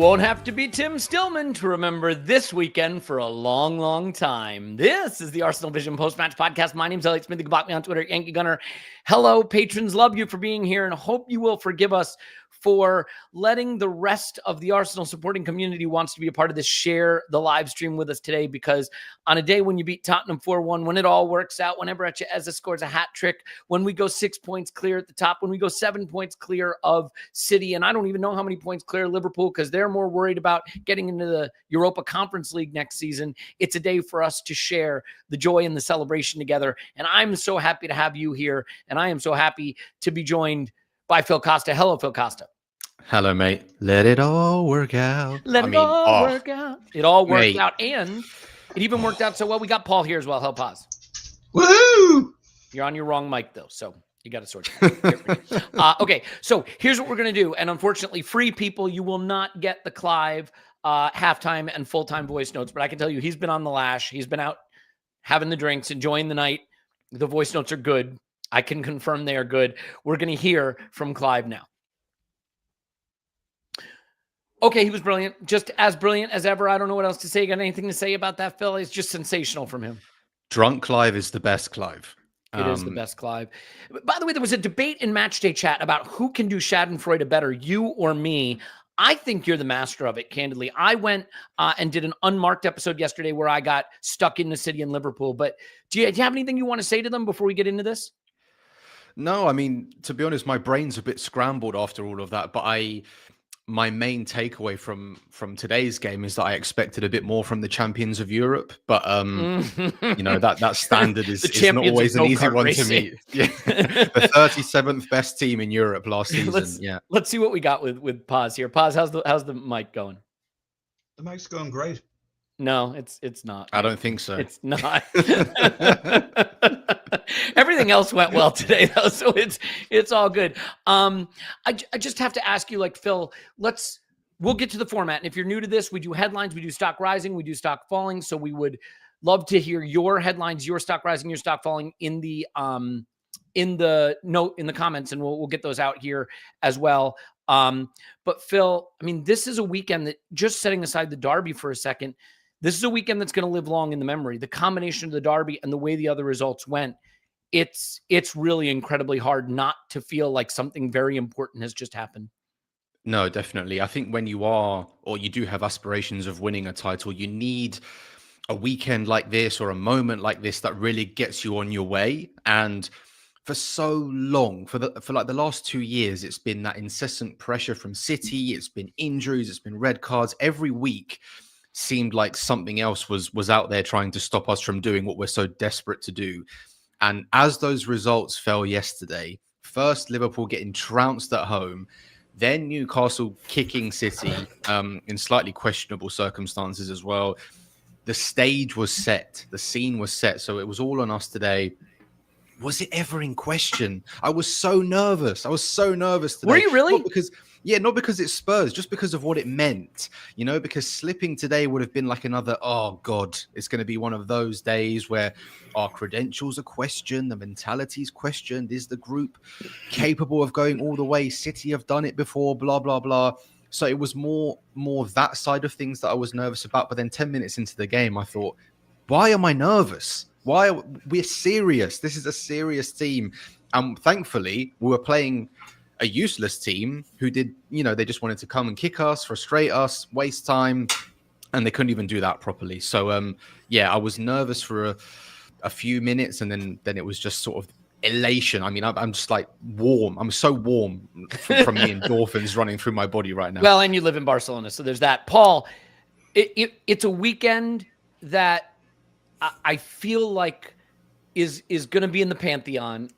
won't have to be Tim Stillman to remember this weekend for a long, long time. This is the Arsenal Vision Post-Match Podcast. My name's Elliot Smith. You can block me on Twitter, Yankee Gunner. Hello, patrons. Love you for being here and hope you will forgive us for letting the rest of the Arsenal supporting community who wants to be a part of this share the live stream with us today, because on a day when you beat Tottenham 4-1, when it all works out, whenever Eze scores a hat trick, when we go 6 points clear at the top, when we go 7 points clear of City, and I don't even know how many points clear Liverpool because they're more worried about getting into the Europa Conference League next season. It's a day for us to share the joy and the celebration together. And I'm so happy to have you here. And I am so happy to be joined by Phil Costa. Hello, Phil Costa. Hello, mate. Let it all work out. Let it all work out. It all worked out. And it even worked out so well. We got Paul here as well. Hello, pause. Woohoo! You're on your wrong mic, though. So you got to sort it out. Okay, so here's what we're going to do. And unfortunately, free people, you will not get the Clive halftime and full-time voice notes. But I can tell you, he's been on the lash. He's been out having the drinks, enjoying the night. The voice notes are good. I can confirm they are good. We're going to hear from Clive now. Okay, he was brilliant. Just as brilliant as ever. I don't know what else to say. Got anything to say about that, Phil? It's just sensational from him. Drunk Clive is the best Clive. It is the best Clive. By the way, there was a debate in Matchday Chat about who can do Schadenfreude better, you or me. I think you're the master of it, candidly. I went and did an unmarked episode yesterday where I got stuck in the City and Liverpool. But do you have anything you want to say to them before we get into this? No, I mean, to be honest, my brain's a bit scrambled after all of that. But my main takeaway from today's game is that I expected a bit more from the champions of Europe. But, you know, that standard is not always an easy one to meet. Yeah. The 37th best team in Europe last season. Let's see what we got with Paz here. Paz, how's the mic going? The mic's going great. No, it's not. I don't think so. It's not. Everything else went well today, though, so it's all good. I just have to ask you, like, Phil, we'll get to the format. And if you're new to this, we do headlines, we do stock rising, we do stock falling. So we would love to hear your headlines, your stock rising, your stock falling in the note in the comments, and we'll get those out here as well. But Phil, I mean, this is a weekend that, just setting aside the derby for a second, this is a weekend that's going to live long in the memory. The combination of the derby and the way the other results went, it's really incredibly hard not to feel like something very important has just happened. No, definitely. I think when you do have aspirations of winning a title, you need a weekend like this or a moment like this that really gets you on your way. And for so long, for like the last 2 years, it's been that incessant pressure from City. It's been injuries. It's been red cards. Every week seemed like something else was out there trying to stop us from doing what we're so desperate to do. And as those results fell yesterday, first Liverpool getting trounced at home, then Newcastle kicking City in slightly questionable circumstances as well. The stage was set. The scene was set. So it was all on us today. Was it ever in question? I was so nervous. Today. Were you really? Not because it's Spurs, just because of what it meant, you know, because slipping today would have been like another, oh God, it's going to be one of those days where our credentials are questioned, the mentality's questioned. Is the group capable of going all the way? City have done it before, blah, blah, blah. So it was more that side of things that I was nervous about. But then 10 minutes into the game, I thought, why am I nervous? We're serious. This is a serious team. Thankfully, we were playing a useless team who did, you know, they just wanted to come and kick us, frustrate us, waste time, and they couldn't even do that properly. So, I was nervous for a few minutes, and then it was just sort of elation. I mean, I'm just like warm. I'm so warm from the endorphins running through my body right now. Well, and you live in Barcelona, so there's that. Paul, it's a weekend that I feel like is going to be in the pantheon.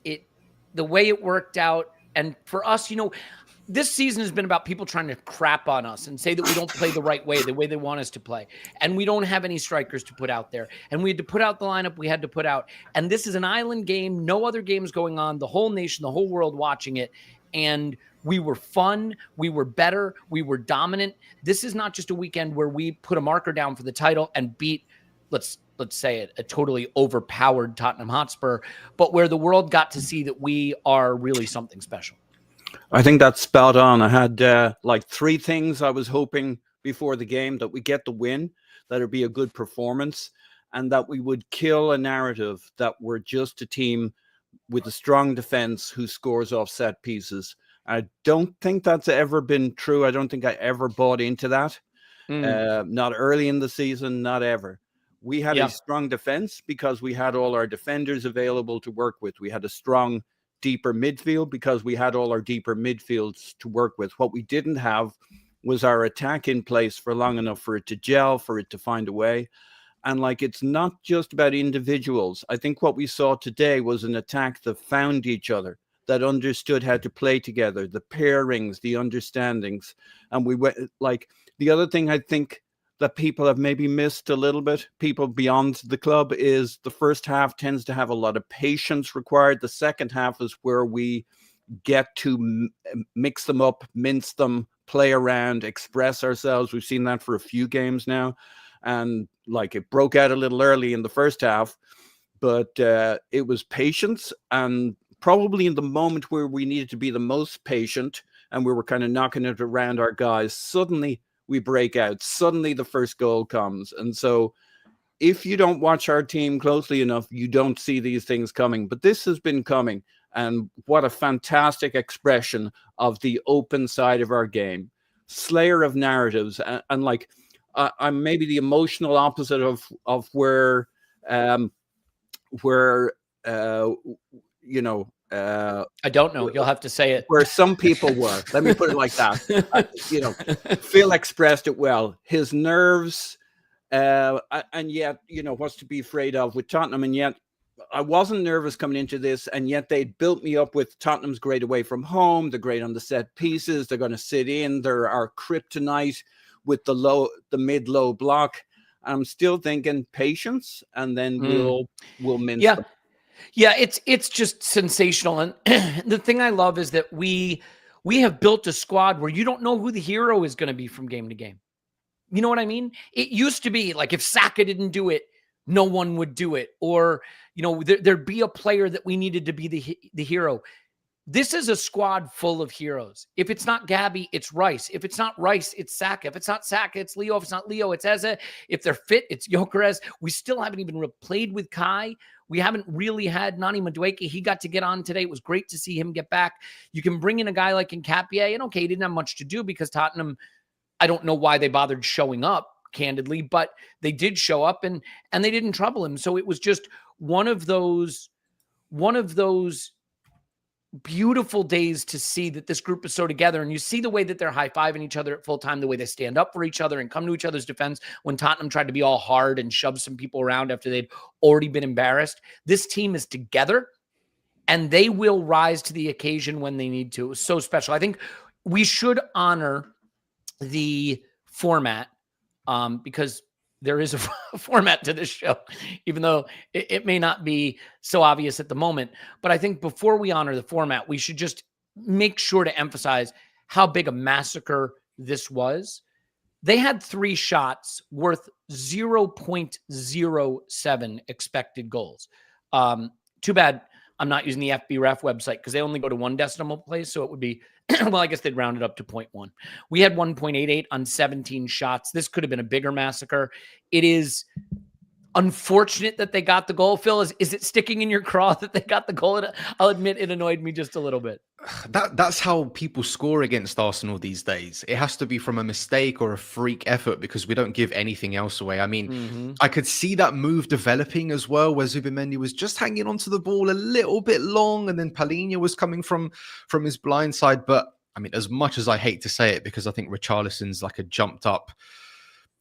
The way it worked out. And for us, you know, this season has been about people trying to crap on us and say that we don't play the right way, the way they want us to play. And we don't have any strikers to put out there. And we had to put out the lineup we had to put out. And this is an island game. No other games going on. The whole nation, the whole world watching it. And we were fun. We were better. We were dominant. This is not just a weekend where we put a marker down for the title and beat, let's say it, a totally overpowered Tottenham Hotspur, but where the world got to see that we are really something special. I think that's spot on. I had like three things I was hoping before the game, that we get the win, that it'd be a good performance, and that we would kill a narrative that we're just a team with a strong defense who scores off set pieces. I don't think that's ever been true. I don't think I ever bought into that. Not early in the season, not ever. We had a strong defense because we had all our defenders available to work with. We had a strong, deeper midfield because we had all our deeper midfields to work with. What we didn't have was our attack in place for long enough for it to gel, for it to find a way. And like, it's not just about individuals. I think what we saw today was an attack that found each other, that understood how to play together, the pairings, the understandings. And we went, like, the other thing I think that people have maybe missed a little bit, people beyond the club, is the first half tends to have a lot of patience required. The second half is where we get to mix them up, mince them, play around, express ourselves. We've seen that for a few games now. And like, it broke out a little early in the first half, but it was patience. And probably in the moment where we needed to be the most patient and we were kind of knocking it around our guys, suddenly we break out. Suddenly the first goal comes. And so if you don't watch our team closely enough, you don't see these things coming. But this has been coming. And what a fantastic expression of the open side of our game. Slayer of narratives. And like, I'm maybe the emotional opposite of where you know, I don't know. You'll have to say it. Where some people were. Let me put it like that. You know, Phil expressed it well. His nerves, and yet, you know, what's to be afraid of with Tottenham, and yet I wasn't nervous coming into this, and yet they built me up with Tottenham's great away from home. They're great on the set pieces. They're going to sit in. They're our kryptonite with the mid-low block. I'm still thinking patience, and then we'll mince them. Yeah, it's just sensational. And the thing I love is that we have built a squad where you don't know who the hero is going to be from game to game. You know what I mean? It used to be like, if Saka didn't do it, no one would do it. Or, you know, there'd be a player that we needed to be the hero. This is a squad full of heroes. If it's not Gabby, it's Rice. If it's not Rice, it's Saka. If it's not Saka, it's Leo. If it's not Leo, it's Eze. If they're fit, it's Gyökeres. We still haven't even played with Kai. We haven't really had Nani Madueke. He got to get on today. It was great to see him get back. You can bring in a guy like Nkapie, and okay, he didn't have much to do because Tottenham, I don't know why they bothered showing up, candidly, but they did show up and they didn't trouble him. So it was just one of those beautiful days to see that this group is so together. And you see the way that they're high-fiving each other at full time, the way they stand up for each other and come to each other's defense when Tottenham tried to be all hard and shove some people around after they'd already been embarrassed. This team is together and they will rise to the occasion when they need to. It was so special. I think we should honor the format because there is a format to this show, even though it may not be so obvious at the moment. But I think before we honor the format, we should just make sure to emphasize how big a massacre this was. They had 3 shots worth 0.07 expected goals. Too bad I'm not using the FBref website because they only go to 1 decimal place. So it would be, well, I guess they'd round it up to 0.1. We had 1.88 on 17 shots. This could have been a bigger massacre. It is unfortunate that they got the goal. Phil, is it sticking in your craw that they got the goal? I'll admit it annoyed me just a little bit. That's how people score against Arsenal these days. It has to be from a mistake or a freak effort because we don't give anything else away. I mean, I could see that move developing as well, where Zubimendi was just hanging onto the ball a little bit long, and then Palhinha was coming from his blind side. But I mean, as much as I hate to say it, because I think Richarlison's like a jumped up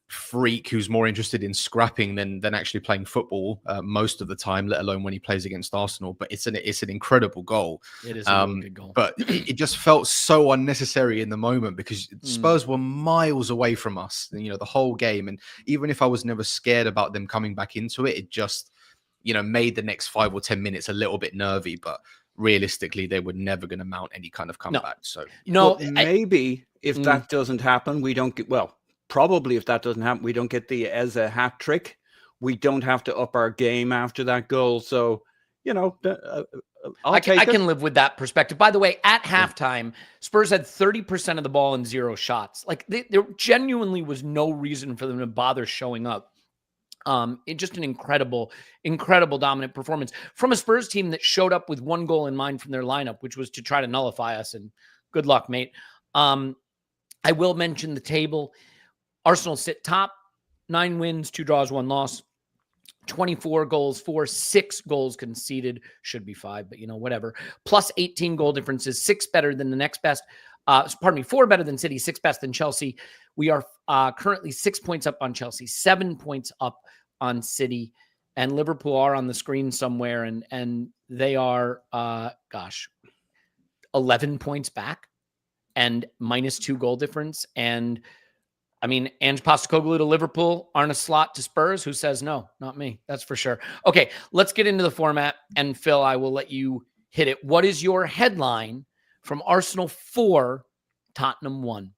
freak who's more interested in scrapping than actually playing football most of the time, let alone when he plays against Arsenal. But it's an incredible goal. It is a really good goal. But it just felt so unnecessary in the moment because Spurs were miles away from us, you know, the whole game. And even if I was never scared about them coming back into it, it just, you know, made the next 5 or 10 minutes a little bit nervy. But realistically, they were never going to mount any kind of comeback. So maybe if that doesn't happen, we don't get, well, probably if that doesn't happen, we don't get the Eze hat trick. We don't have to up our game after that goal. So you know, I'll I take it. can live with that perspective. By the way, at halftime, Spurs had 30% of the ball and 0 shots. Like there genuinely was no reason for them to bother showing up. It just an incredible dominant performance from a Spurs team that showed up with one goal in mind from their lineup, which was to try to nullify us. And good luck, mate. I will mention the table. Arsenal sit top, 9 wins, 2 draws, 1 loss. 24 goals for, 6 goals conceded. Should be 5, but whatever. Plus 18 goal differences, 6 better than the next best. 4 better than City, 6 best than Chelsea. We are currently 6 points up on Chelsea, 7 points up on City, and Liverpool are on the screen somewhere, and they are, 11 points back and minus 2 goal difference. And I mean, Ange Postecoglou to Liverpool, Arne Slot to Spurs. Who says no? Not me. That's for sure. Okay, let's get into the format. And Phil, I will let you hit it. What is your headline from Arsenal 4, Tottenham 1?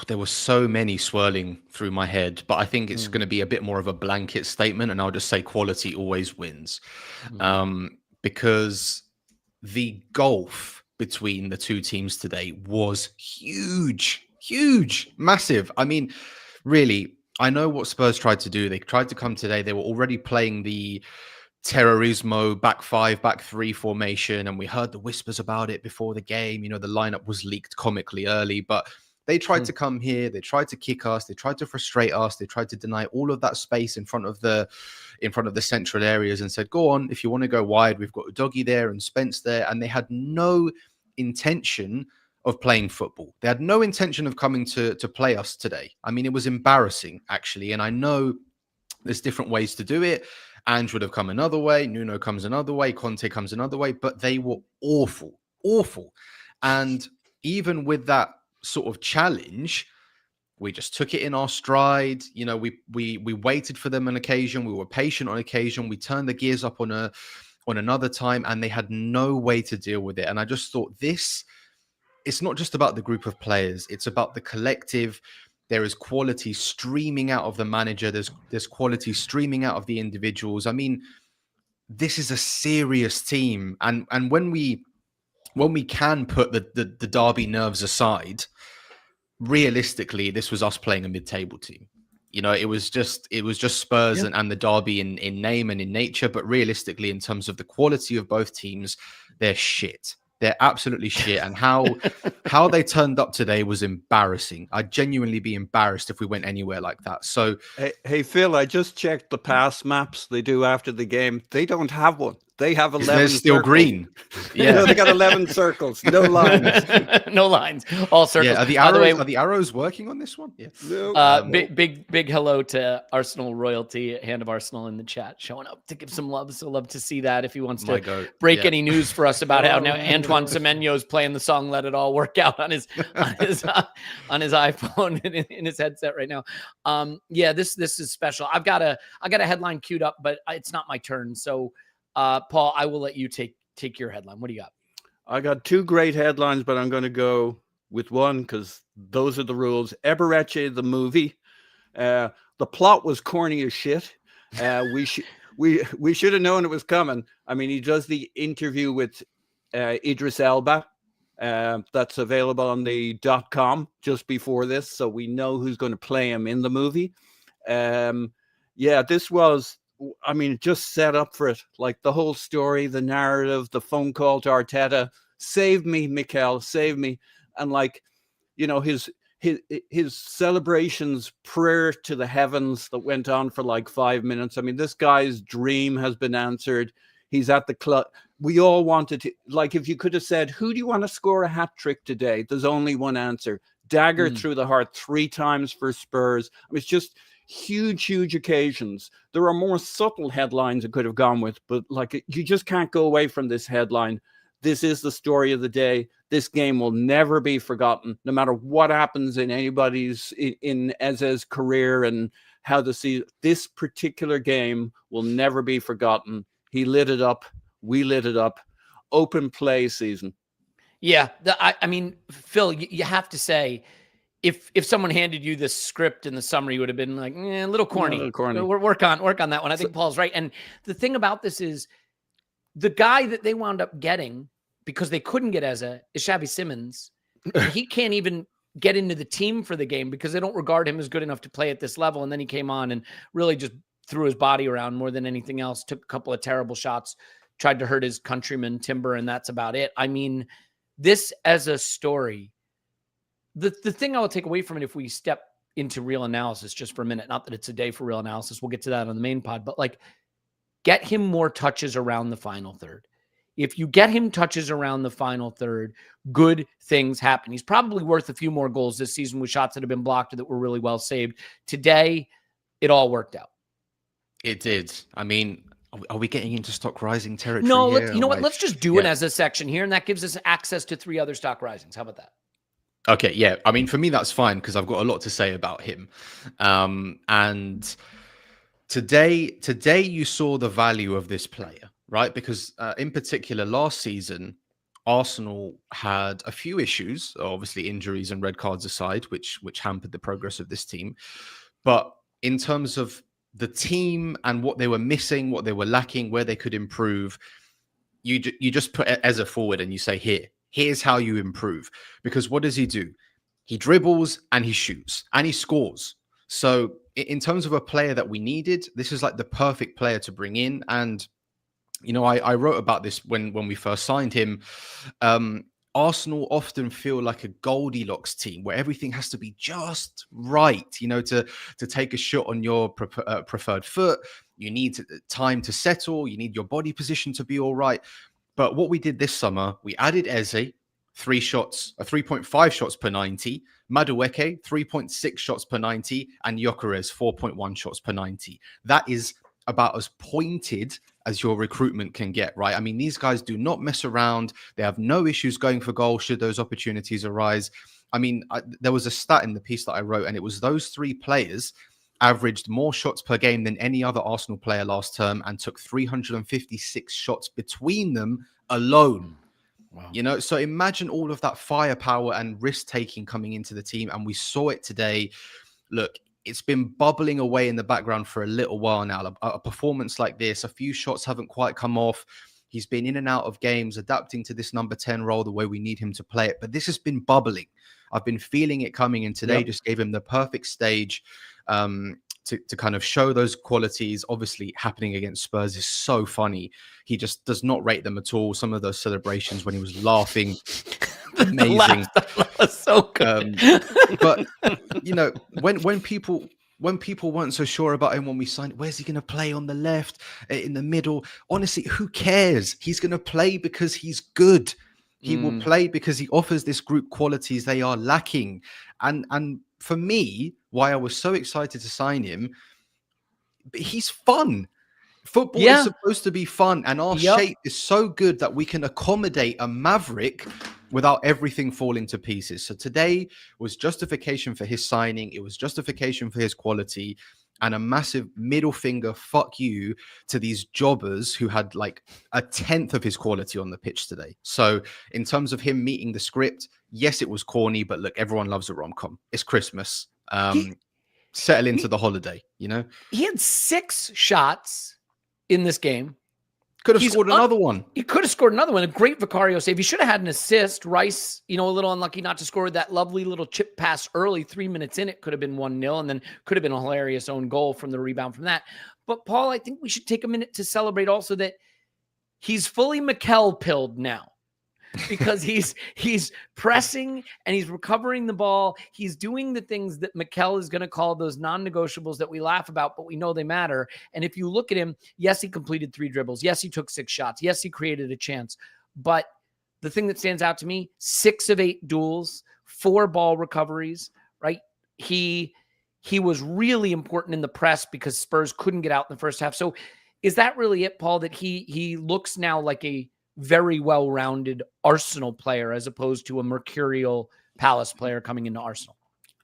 There were so many swirling through my head, but I think it's going to be a bit more of a blanket statement, and I'll just say quality always wins. Because the gulf between the two teams today was huge, massive. I mean, really, I know what Spurs tried to do. They tried to come today. They were already playing the Terrorismo back 5, back 3 formation, and we heard the whispers about it before the game. The lineup was leaked comically early, but they tried to come here. They tried to kick us. They tried to frustrate us. They tried to deny all of that space in front of the central areas and said, go on, if you want to go wide, we've got Doggy there and Spence there. And they had no intention of playing football. They had no intention of coming to play us today. I mean, it was embarrassing, actually. And I know there's different ways to do it. Ange would have come another way. Nuno comes another way. Conte comes another way. But they were awful. And even with that sort of challenge, we just took it in our stride. We waited for them on occasion. We were patient on occasion. We turned the gears up on another time, and they had no way to deal with it. And I just thought it's not just about the group of players. It's about the collective. There is quality streaming out of the manager. There's quality streaming out of the individuals. I mean, this is a serious team. And when we can put the derby nerves aside, realistically, this was us playing a mid-table team. It was just Spurs and the derby in name and in nature, but realistically, in terms of the quality of both teams, they're shit. They're absolutely shit. And how they turned up today was embarrassing. I'd genuinely be embarrassed if we went anywhere like that. So, hey Phil, I just checked the pass maps they do after the game. They don't have one. They have 11. They're still circles. Green. Yeah, they got 11 circles, no lines. No lines, all circles. Yeah, are the arrows working on this one? Yeah. No. Big hello to Arsenal royalty, Hand of Arsenal in the chat, showing up to give some love. So love to see that. If he wants to break any news for us about how now Antoine Semenyo is playing the song "Let It All Work Out" on his iPhone in his headset right now. This is special. I got a headline queued up, but it's not my turn. So, Paul, I will let you take your headline. What do you got? I got 2 great headlines, but I'm going to go with one because those are the rules. Ebereche, the movie. The plot was corny as shit. We should have known it was coming. I mean, he does the interview with Idris Elba. That's available on the .com just before this, so we know who's going to play him in the movie. This was, I mean, just set up for it. Like the whole story, the narrative, the phone call to Arteta, save me, Mikel, save me. And his celebrations, prayer to the heavens that went on for like 5 minutes. I mean, this guy's dream has been answered. He's at the club. We all wanted to, like, if you could have said, who do you want to score a hat trick today? There's only one answer. Dagger through the heart 3 times for Spurs. I mean, it's just huge occasions. There are more subtle headlines it could have gone with, but like, you just can't go away from this headline. This is the story of the day. This game will never be forgotten, no matter what happens in anybody's in Eze's career and how this particular game will never be forgotten. He lit it up. We lit it up. Open play season. Yeah. I mean, Phil, you have to say, if someone handed you this script and the summary, you would have been like, a little corny. A little corny. Work on that one. I think Paul's right. And the thing about this is, The guy that they wound up getting because they couldn't get Eze is Xavi Simons. And he can't even get into the team for the game because they don't regard him as good enough to play at this level. And then he came on and really just threw his body around more than anything else, took a couple of terrible shots, tried to hurt his countryman Timber, and that's about it. I mean, this as a story, the thing I will take away from it, if we step into real analysis just for a minute, not that it's a day for real analysis, we'll get to that on the main pod, but like, get him more touches around the final third. If you get him touches around the final third, good things happen. He's probably worth a few more goals this season with shots that have been blocked that were really well saved. Today, it all worked out. It did. I mean, are we getting into stock rising territory? No, here? you know what? Let's just do it as a section here, and that gives us access to 3 other stock risings. How about that? Okay, yeah. I mean, for me, that's fine because I've got a lot to say about him. And today you saw the value of this player, right? Because in particular, last season, Arsenal had a few issues, obviously injuries and red cards aside, which hampered the progress of this team. But in terms of the team and what they were missing, what they were lacking, where they could improve, you just put Eze forward and you say, here's how you improve. Because what does he do? He dribbles and he shoots and he scores. So in terms of a player that we needed, this is like the perfect player to bring in. And, you know, I wrote about this when we first signed him. Arsenal often feel like a Goldilocks team where everything has to be just right, you know, to take a shot on your preferred foot. You need time to settle. You need your body position to be all right. But what we did this summer, we added Eze, 3.5 shots per 90, Madueke, 3.6 shots per 90, and Gyökeres, 4.1 shots per 90. That is about as pointed as your recruitment can get, right? I mean, these guys do not mess around. They have no issues going for goal should those opportunities arise. I mean, there was a stat in the piece that I wrote, and it was those 3 players averaged more shots per game than any other Arsenal player last term and took 356 shots between them alone. Wow. You know, so imagine all of that firepower and risk-taking coming into the team, and we saw it today. Look, it's been bubbling away in the background for a little while now. A performance like this, a few shots haven't quite come off. He's been in and out of games, adapting to this number 10 role the way we need him to play it. But this has been bubbling. I've been feeling it coming, and today just gave him the perfect stage to kind of show those qualities. Obviously, happening against Spurs is so funny. He just does not rate them at all. Some of those celebrations when he was laughing, amazing. Was so good. But you know, when people weren't so sure about him when we signed, where's he going to play, on the left, in the middle? Honestly, who cares? He's going to play because he's good. He will play because he offers this group qualities they are lacking. And for me, why I was so excited to sign him, he's fun. Football is supposed to be fun, and our shape is so good that we can accommodate a maverick without everything falling to pieces. So today was justification for his signing. It was justification for his quality, and a massive middle finger fuck you to these jobbers who had like a tenth of his quality on the pitch today. So in terms of him meeting the script, yes, it was corny, but look, everyone loves a rom-com. It's Christmas. Settle into the holiday, you know? He had 6 shots in this game. Could have scored another one. He could have scored another one. A great Vicario save. He should have had an assist. Rice, you know, a little unlucky not to score that lovely little chip pass early. 3 minutes in, it could have been 1-0, and then could have been a hilarious own goal from the rebound from that. But Paul, I think we should take a minute to celebrate also that he's fully Mikel-pilled now. Because he's pressing and he's recovering the ball. He's doing the things that Mikel is going to call those non-negotiables that we laugh about, but we know they matter. And if you look at him, yes, he completed 3 dribbles. Yes, he took 6 shots. Yes, he created a chance. But the thing that stands out to me, 6 of 8 duels, 4 ball recoveries, right? He was really important in the press because Spurs couldn't get out in the first half. So is that really it, Paul, that he looks now like a very well-rounded Arsenal player as opposed to a mercurial Palace player coming into Arsenal?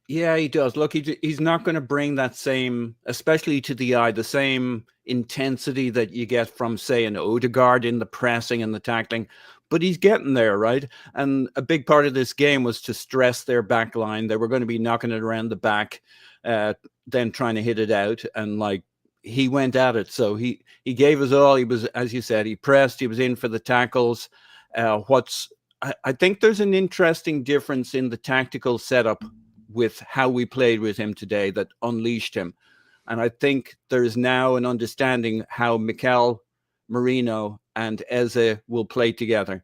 Yeah, he does. Look, he's not going to bring that same, especially to the eye, the same intensity that you get from, say, an Odegaard in the pressing and the tackling, but he's getting there, right? And a big part of this game was to stress their back line. They were going to be knocking it around the back, then trying to hit it out. And like, he went at it. So he gave us all. He was, as you said, he pressed. He was in for the tackles. I think there's an interesting difference in the tactical setup with how we played with him today that unleashed him. And I think there's now an understanding how Mikel Merino and Eze will play together,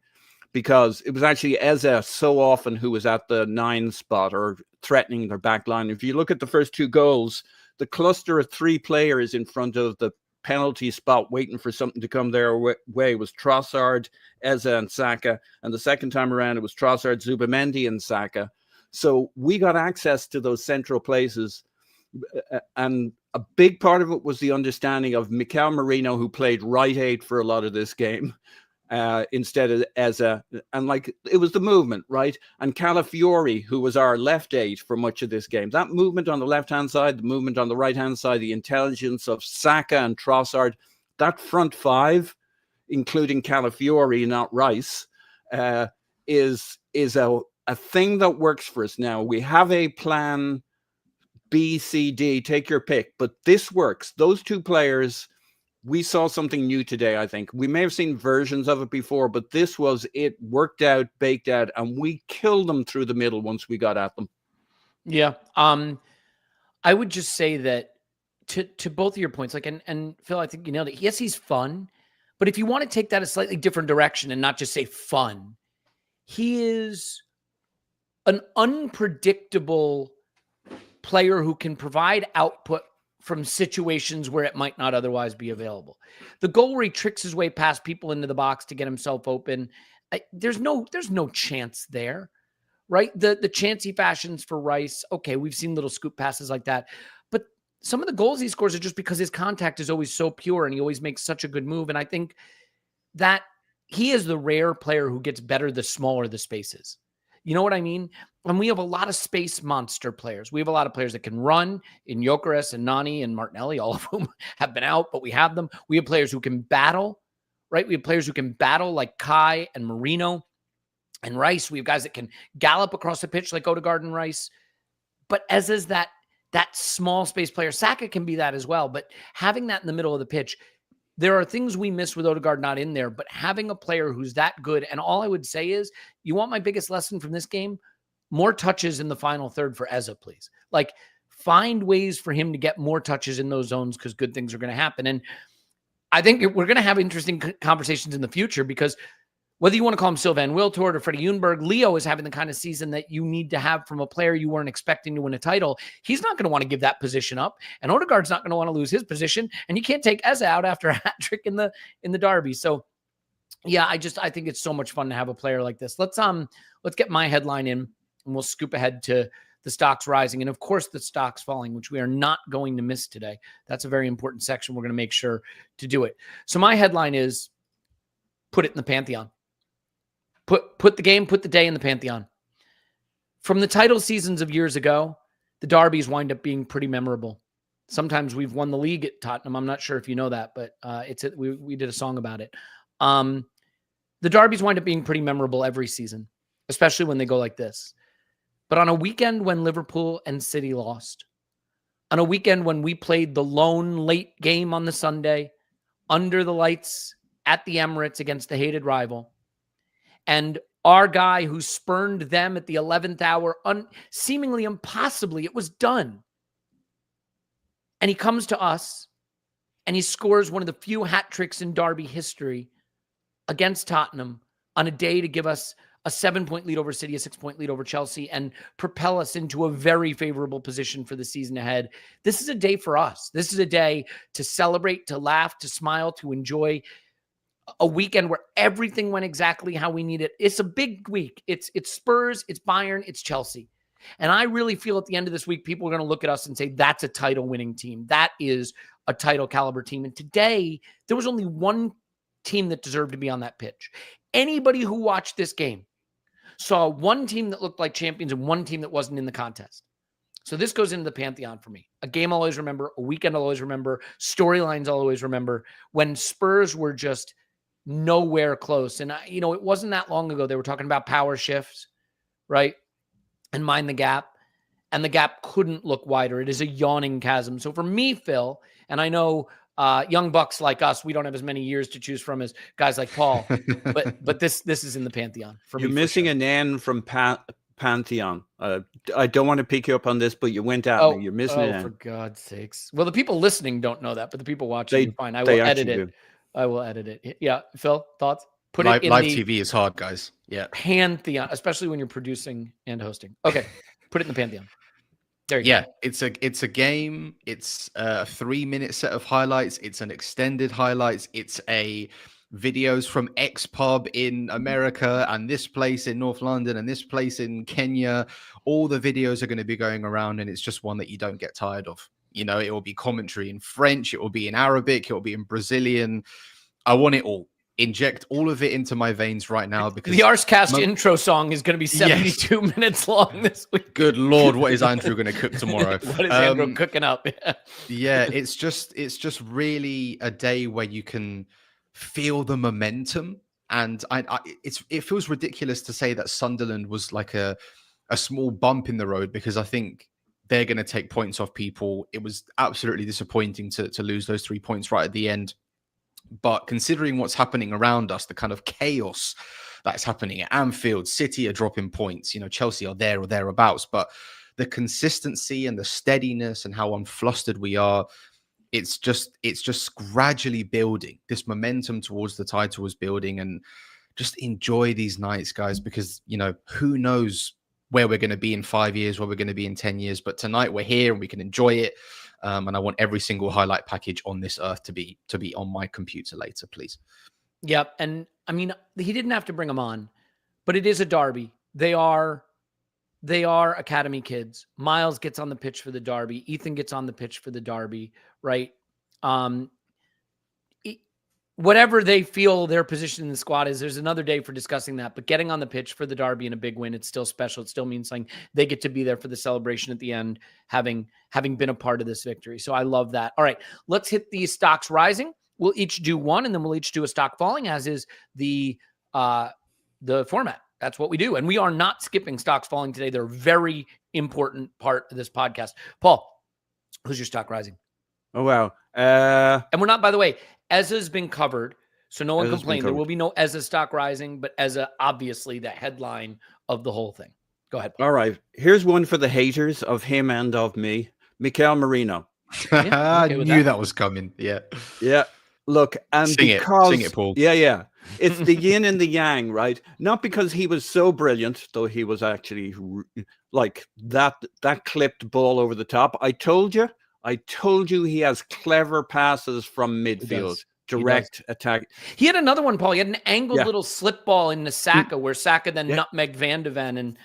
because it was actually Eze so often who was at the 9 spot or threatening their back line. If you look at the first 2 goals, the cluster of 3 players in front of the penalty spot waiting for something to come their way was Trossard, Eze, and Saka. And the second time around, it was Trossard, Zubimendi, and Saka. So we got access to those central places. And a big part of it was the understanding of Mikel Merino, who played right 8 for a lot of this game, instead of Eze. And like, it was the movement, right? And Calafiori, who was our left 8 for much of this game. That movement on the left-hand side, the movement on the right-hand side, the intelligence of Saka and Trossard, that front 5, including Calafiori, not Rice, is a thing that works for us now. We have a plan B, C, D, take your pick, but this works. Those 2 players, we saw something new today, I think. We may have seen versions of it before, but this was it, worked out, baked out, and we killed them through the middle once we got at them. Yeah. I would just say that to both of your points, like, and Phil, I think you nailed it. Yes, he's fun, but if you want to take that a slightly different direction and not just say fun, he is an unpredictable player who can provide output from situations where it might not otherwise be available. The goal where he tricks his way past people into the box to get himself open, there's no chance there, right? The chance he fashions for Rice, okay, we've seen little scoop passes like that, but some of the goals he scores are just because his contact is always so pure and he always makes such a good move. And I think that he is the rare player who gets better the smaller the spaces. You know what I mean? And we have a lot of space monster players. We have a lot of players that can run in Gyökeres and Nani and Martinelli, all of whom have been out, but we have them. We have players who can battle, right? We have players who can battle like Kai and Merino and Rice. We have guys that can gallop across the pitch like Odegaard and Rice. But as is that small space player, Saka can be that as well. But having that in the middle of the pitch, there are things we miss with Odegaard not in there, but having a player who's that good. And all I would say is, you want my biggest lesson from this game? More touches in the final third for Eze, please. Like, find ways for him to get more touches in those zones, because good things are going to happen. And I think we're going to have interesting conversations in the future, because whether you want to call him Sylvain Wiltord or Freddie Ljungberg, Leo is having the kind of season that you need to have from a player you weren't expecting to win a title. He's not going to want to give that position up, and Odegaard's not going to want to lose his position, and you can't take Eze out after a hat trick in the derby. So yeah, I think it's so much fun to have a player like this. Let's get my headline in, and we'll scoop ahead to the stocks rising, and of course the stocks falling, which we are not going to miss today. That's a very important section. We're going to make sure to do it. So my headline is, put it in the Pantheon. Put the game, put the day in the Pantheon. From the title seasons of years ago, the derbies wind up being pretty memorable. Sometimes we've won the league at Tottenham. I'm not sure if you know that, but we did a song about it. The derbies wind up being pretty memorable every season, especially when they go like this. But on a weekend when Liverpool and City lost, on a weekend when we played the lone late game on the Sunday, under the lights at the Emirates against the hated rival, and our guy who spurned them at the 11th hour, seemingly impossibly, it was done. And he comes to us and he scores one of the few hat tricks in derby history against Tottenham on a day to give us a 7-point lead over City, a 6-point lead over Chelsea, and propel us into a very favorable position for the season ahead. This is a day for us. This is a day to celebrate, to laugh, to smile, to enjoy. A weekend where everything went exactly how we need it. It's a big week. It's Spurs, it's Bayern, it's Chelsea. And I really feel at the end of this week, people are going to look at us and say, that's a title winning team. That is a title caliber team. And today, there was only one team that deserved to be on that pitch. Anybody who watched this game saw one team that looked like champions and one team that wasn't in the contest. So this goes into the Pantheon for me. A game I'll always remember, a weekend I'll always remember, storylines I'll always remember, when Spurs were just nowhere close. And, it wasn't that long ago. They were talking about power shifts, right? And mind the gap. And the gap couldn't look wider. It is a yawning chasm. So for me, Phil, And I know young bucks like us, we don't have as many years to choose from as guys like Paul. but this is in the pantheon for You're me. missing an N from Pantheon. I don't want to pick you up on this, but you went at me. You're missing an N. For God's sakes. Well, the people listening don't know that, but the people watching, fine. I will edit it. I will edit it. Yeah. Phil, thoughts? Put it in live the TV is hard, guys. Yeah. pantheon, especially when you're producing and hosting. Okay. Put it in the pantheon. There you go. It's a game. It's a 3-minute set of highlights. It's an extended highlights. It's a videos from X pub in America and this place in North London and this place in Kenya. All the videos are going to be going around, and it's just one that you don't get tired of. You know, it will be commentary in French, it will be in Arabic, it will be in Brazilian. I want it all. Inject all of it into my veins right now, because the Arscast intro song is going to be 72 minutes long this week. Good Lord, what is Andrew going to cook tomorrow? What is Andrew cooking up? Yeah, it's just really a day where you can feel the momentum, and it feels ridiculous to say that Sunderland was like a small bump in the road, because I think they're going to take points off people. It was absolutely disappointing to lose those 3 points right at the end. But considering what's happening around us, the kind of chaos that's happening at Anfield, City are dropping points, you know, Chelsea are there or thereabouts, but the consistency and the steadiness and how unflustered we are, it's just gradually building. This momentum towards the title is building, and just enjoy these nights, guys, because, you know, who knows where we're going to be in 5 years, where we're going to be in 10 years. But tonight we're here and we can enjoy it. And I want every single highlight package on this earth to be on my computer later, please. Yep. And I mean, he didn't have to bring them on, but it is a derby. They are academy kids. Miles gets on the pitch for the derby. Ethan gets on the pitch for the derby, right? Whatever they feel their position in the squad is, there's another day for discussing that. But getting on the pitch for the derby and a big win, it's still special. It still means something. They get to be there for the celebration at the end, having been a part of this victory. So I love that. All right, let's hit these stocks rising. We'll each do one, and then we'll each do a stock falling, as is the format. That's what we do. And we are not skipping stocks falling today. They're a very important part of this podcast. Paul, who's your stock rising? Oh, wow. And we're not, by the way, Ezza's been covered, so no one Ezza's complained. There will be no Ezza stock rising, but Ezza, obviously, the headline of the whole thing. Go ahead, Paul. All right. Here's one for the haters of him and of me. Mikel Merino. I knew that was coming. Yeah. Yeah. Look, and sing it, Paul. Yeah. It's the yin and the yang, right? Not because he was so brilliant, though he was actually like that clipped ball over the top. I told you he has clever passes from midfield, direct attack. He had another one, Paul. He had an angled little slip ball into Saka, where Saka then nutmegged Van de Ven, and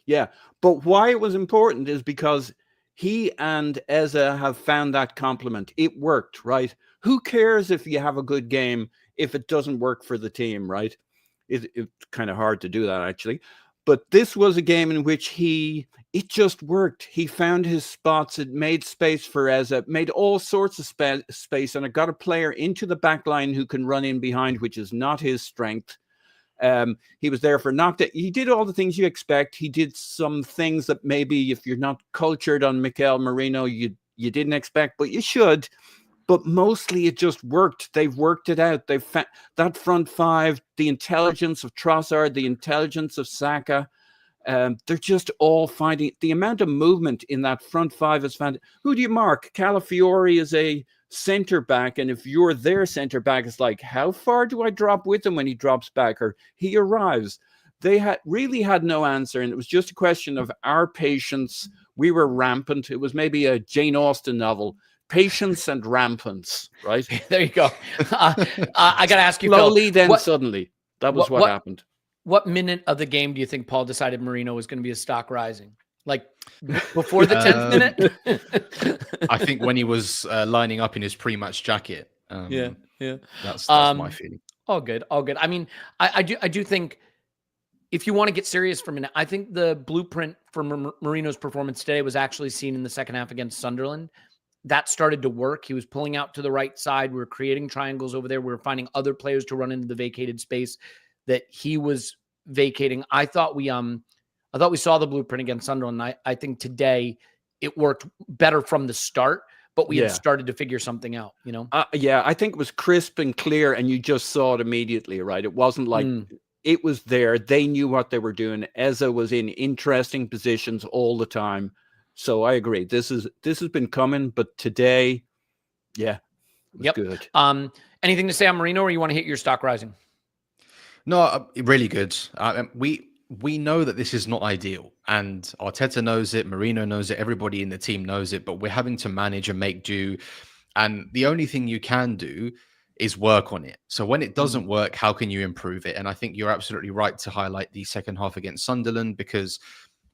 Yeah, but why it was important is because he and Eza have found that complement. It worked, right? Who cares if you have a good game if it doesn't work for the team, right? It's kind of hard to do that, actually. But this was a game in which it just worked. He found his spots. It made space for Eza, made all sorts of space, and it got a player into the back line who can run in behind, which is not his strength. He was there for knockdown. He did all the things you expect. He did some things that maybe if you're not cultured on Mikel Merino, you didn't expect, but you should. But mostly it just worked. They've worked it out. They've found that front five, the intelligence of Trossard, the intelligence of Saka. They're just all finding the amount of movement in that front five is found. Who do you mark? Calafiori is a center back, and if you're their center back, it's like, how far do I drop with him when he drops back or he arrives? They really had no answer, and it was just a question of our patience. We were rampant. It was maybe a Jane Austen novel. Patience and rampance, right? There you go. I got to ask you, slowly, Phil, then suddenly. That was what happened. What minute of the game do you think Paul decided Merino was going to be a stock rising? Like before the 10th minute? I think when he was lining up in his pre-match jacket. Yeah. That's my feeling. All good. I mean, I do think if you want to get serious for a minute, I think the blueprint for Merino's performance today was actually seen in the second half against Sunderland. That started to work. He was pulling out to the right side. We were creating triangles over there. We were finding other players to run into the vacated space that he was vacating. I thought we saw the blueprint against Sunderland. I think today it worked better from the start, but we had Yeah. started to figure something out, Yeah, I think it was crisp and clear, and you just saw it immediately, right? It wasn't like Mm. it was there. They knew what they were doing. Eza was in interesting positions all the time. So I agree. This has been coming, but today, yeah, it was Yep. good. Anything to say on Marino, or you want to hit your stock rising? No, really good. We know that this is not ideal, and Arteta knows it, Marino knows it, everybody in the team knows it, but we're having to manage and make do. And the only thing you can do is work on it. So when it doesn't work, how can you improve it? And I think you're absolutely right to highlight the second half against Sunderland, because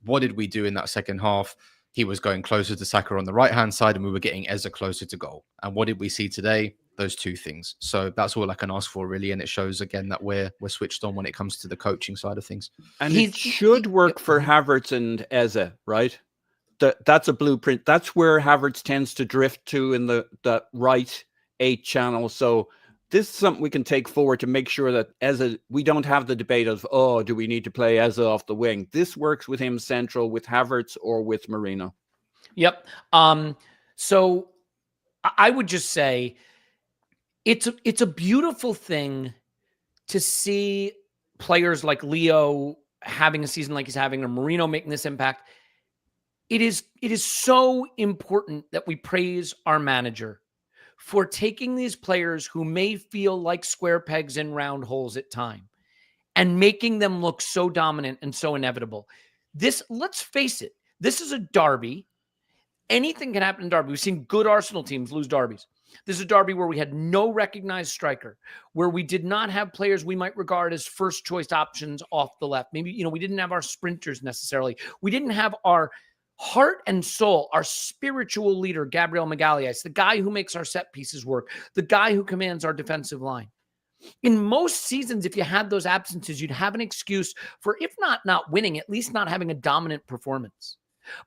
what did we do in that second half? He was going closer to Saka on the right-hand side, and we were getting Eza closer to goal. And what did we see today? Those two things. So that's all I can ask for, really. And it shows again that we're switched on when it comes to the coaching side of things. And it should work for Havertz and Eze, right? That's a blueprint. That's where Havertz tends to drift to in the right 8 channel. So this is something we can take forward to make sure that Eze, we don't have the debate of, oh, do we need to play Eze off the wing? This works with him central, with Havertz or with Marino. Yep. So I would just say it's a beautiful thing to see players like Leo having a season like he's having, or Marino making this impact. It is so important that we praise our manager for taking these players who may feel like square pegs in round holes at time and making them look so dominant and so inevitable. Let's face it, this is a derby. Anything can happen in derby. We've seen good Arsenal teams lose derbies. This is a derby where we had no recognized striker, where we did not have players we might regard as first choice options off the left. Maybe, we didn't have our sprinters necessarily. We didn't have our heart and soul, our spiritual leader, Gabriel Magalhaes, the guy who makes our set pieces work, the guy who commands our defensive line. In most seasons, if you had those absences, you'd have an excuse for, if not winning, at least not having a dominant performance.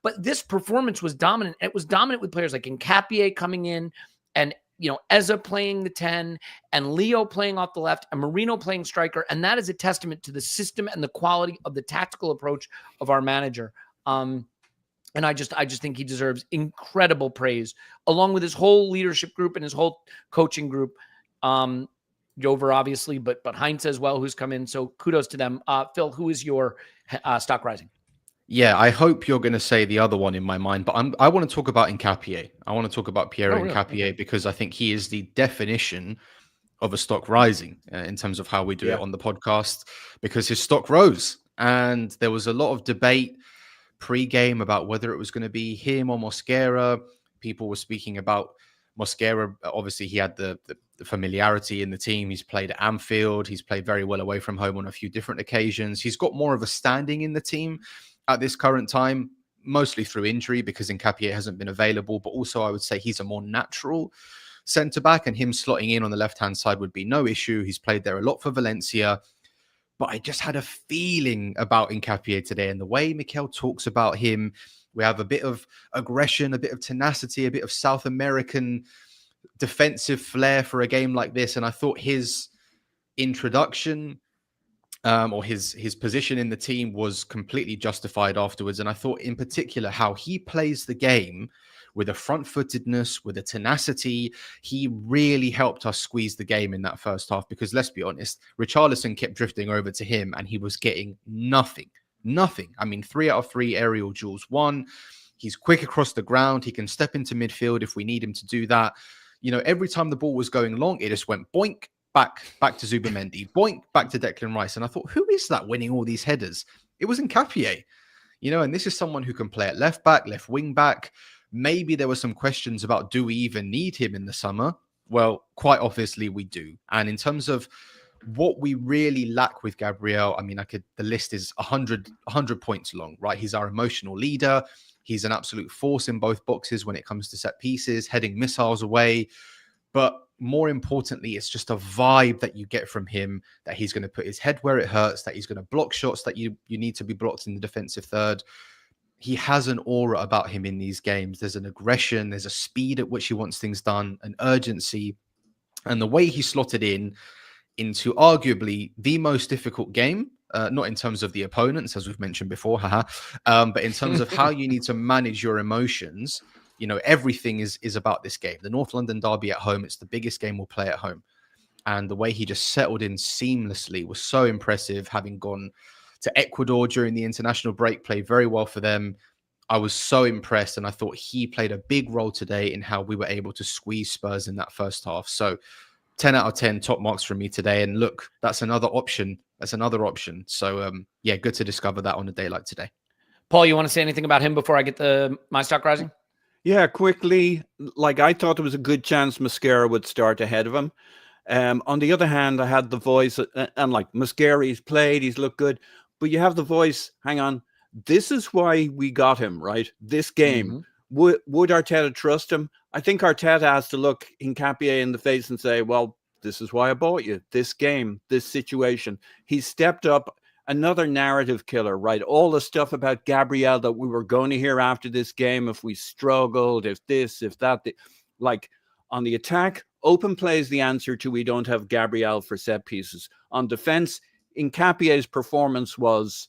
But this performance was dominant. It was dominant with players like Nkapie coming in, and Eza playing the 10, and Leo playing off the left, and Marino playing striker. And that is a testament to the system and the quality of the tactical approach of our manager. And I just think he deserves incredible praise, along with his whole leadership group and his whole coaching group. Jover, obviously, but Heinz as well, who's come in. So kudos to them. Phil, who is your stock rising? Yeah, I hope you're going to say the other one in my mind, but I want to talk about Nkapie. I want to talk about Pierre Nkapie, because I think he is the definition of a stock rising in terms of how we do it on the podcast, because his stock rose. And there was a lot of debate pre-game about whether it was going to be him or Mosquera. People were speaking about Mosquera. Obviously, he had the familiarity in the team. He's played at Anfield. He's played very well away from home on a few different occasions. He's got more of a standing in the team at this current time, mostly through injury, because Nkapie hasn't been available. But also, I would say he's a more natural centre-back, and him slotting in on the left-hand side would be no issue. He's played there a lot for Valencia. But I just had a feeling about Nkapie today, and the way Mikel talks about him, we have a bit of aggression, a bit of tenacity, a bit of South American defensive flair for a game like this. And I thought his introduction or his position in the team was completely justified afterwards. And I thought in particular how he plays the game with a front-footedness, with a tenacity. He really helped us squeeze the game in that first half, because let's be honest, Richarlison kept drifting over to him and he was getting nothing. I mean, 3 out of 3 aerial duels won. He's quick across the ground. He can step into midfield if we need him to do that. Every time the ball was going long, it just went boink, back to Zubimendi, boink, back to Declan Rice. And I thought, who is that winning all these headers? It was Nkapie. And this is someone who can play at left back, left wing back. Maybe there were some questions about, do we even need him in the summer? Well, quite obviously we do. And in terms of what we really lack with Gabriel, I mean, the list is 100 points long, right? He's our emotional leader. He's an absolute force in both boxes when it comes to set pieces, heading missiles away. But more importantly, it's just a vibe that you get from him, that he's going to put his head where it hurts, that he's going to block shots that you need to be blocked in the defensive third. He has an aura about him in these games. There's an aggression, there's a speed at which he wants things done, an urgency. And the way he slotted into arguably the most difficult game, not in terms of the opponents, as we've mentioned before, but in terms of how you need to manage your emotions. You know, everything is about this game. The North London derby at home, it's the biggest game we'll play at home. And the way he just settled in seamlessly was so impressive, having gone to Ecuador during the international break, played very well for them. I was so impressed, and I thought he played a big role today in how we were able to squeeze Spurs in that first half. So 10 out of 10, top marks from me today. And look, that's another option. So yeah, good to discover that on a day like today. Paul, you want to say anything about him before I get my stock rising? Yeah, quickly. Like, I thought there was a good chance Mosquera would start ahead of him. On the other hand, I had the voice, and like Mosquera, he's played, he's looked good, but you have the voice. Hang on, this is why we got him, right? This game. Would Arteta trust him? I think Arteta has to look Hincapié in the face and say, well, this is why I bought you. This game, this situation. He's stepped up. Another narrative killer, right? All the stuff about Gabriel that we were going to hear after this game, if we struggled, if this, if that. Like, on the attack, open play is the answer to we don't have Gabriel for set pieces. On defense, Hincapié's performance was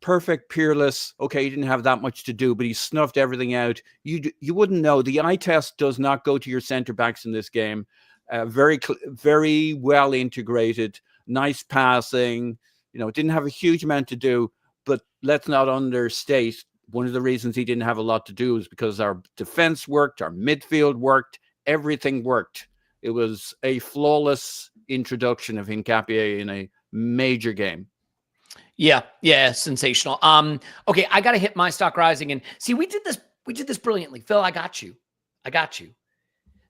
perfect, peerless. Okay, he didn't have that much to do, but he snuffed everything out. You wouldn't know. The eye test does not go to your center backs in this game. Very well integrated, nice passing. You know, didn't have a huge amount to do, but let's not understate one of the reasons he didn't have a lot to do is because our defense worked, our midfield worked, everything worked. It was a flawless introduction of Hincapié in a major game. Yeah, sensational. Okay, I got to hit my stock rising, and see, we did this brilliantly. Phil, I got you,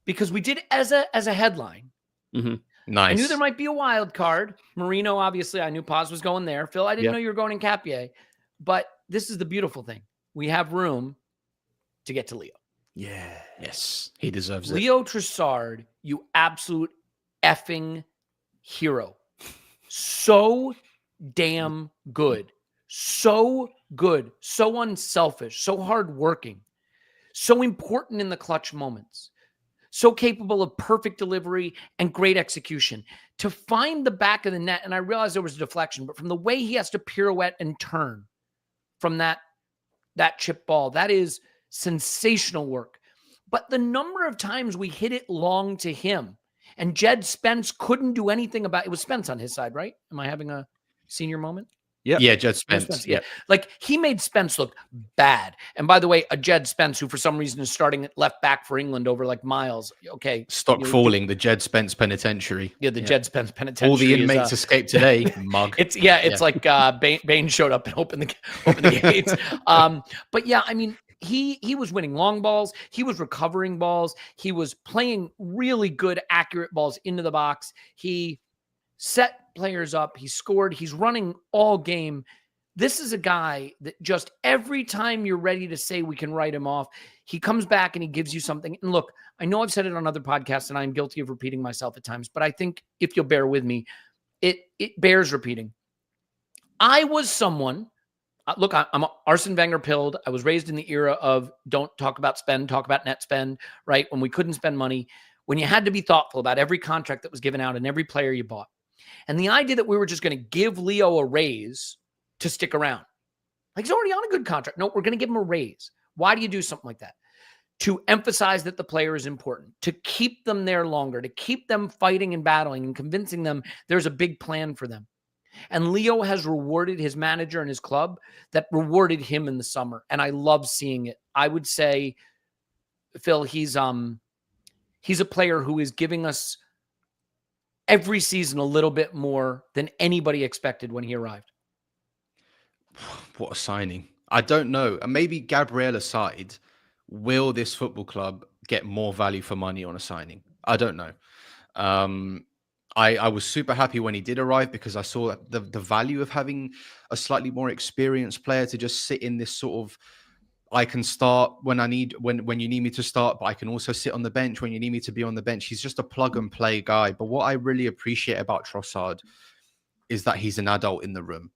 because we did it as a headline. Mm-hmm. Nice. I knew there might be a wild card. Marino, obviously, I knew Paz was going there. Phil, I didn't know you were going Hincapié, but this is the beautiful thing: we have room to get to Leo. Yeah. Yes, he deserves it. Leo Trossard, you absolute effing hero. So damn good. So good. So unselfish. So hardworking. So important in the clutch moments. So capable of perfect delivery and great execution. To find the back of the net, and I realized there was a deflection, but from the way he has to pirouette and turn from that chip ball, that is sensational work. But the number of times we hit it long to him, and Jed Spence couldn't do anything about it. It was Spence on his side, right? Am I having a senior moment? Yeah, Jed Spence. Yeah. Like, he made Spence look bad. And by the way, a Jed Spence who for some reason is starting at left back for England over like Miles. Okay. Stock falling, the Jed Spence penitentiary. Yeah, the Jed Spence penitentiary. All the inmates escaped today, mug. It's like Bane showed up and opened the gates. But yeah, I mean, he was winning long balls. He was recovering balls. He was playing really good, accurate balls into the box. He set players up. He scored. He's running all game. This is a guy that just every time you're ready to say we can write him off, he comes back and he gives you something. And look, I know I've said it on other podcasts and I'm guilty of repeating myself at times, but I think if you'll bear with me, it bears repeating. I was someone, look, I'm Arsene Wenger pilled. I was raised in the era of don't talk about spend, talk about net spend, right? When we couldn't spend money, when you had to be thoughtful about every contract that was given out and every player you bought. And the idea that we were just going to give Leo a raise to stick around. Like, he's already on a good contract. No, we're going to give him a raise. Why do you do something like that? To emphasize that the player is important, to keep them there longer, to keep them fighting and battling and convincing them there's a big plan for them. And Leo has rewarded his manager and his club that rewarded him in the summer. And I love seeing it. I would say, Phil, he's a player who is giving us every season a little bit more than anybody expected when he arrived. What a signing. I don't know. And maybe Gabriel aside, will this football club get more value for money on a signing? I don't know. I was super happy when he did arrive because I saw the value of having a slightly more experienced player to just sit in this sort of, I can start when you need me to start, but I can also sit on the bench when you need me to be on the bench. He's just a plug and play guy. But what I really appreciate about Trossard is that he's an adult in the room,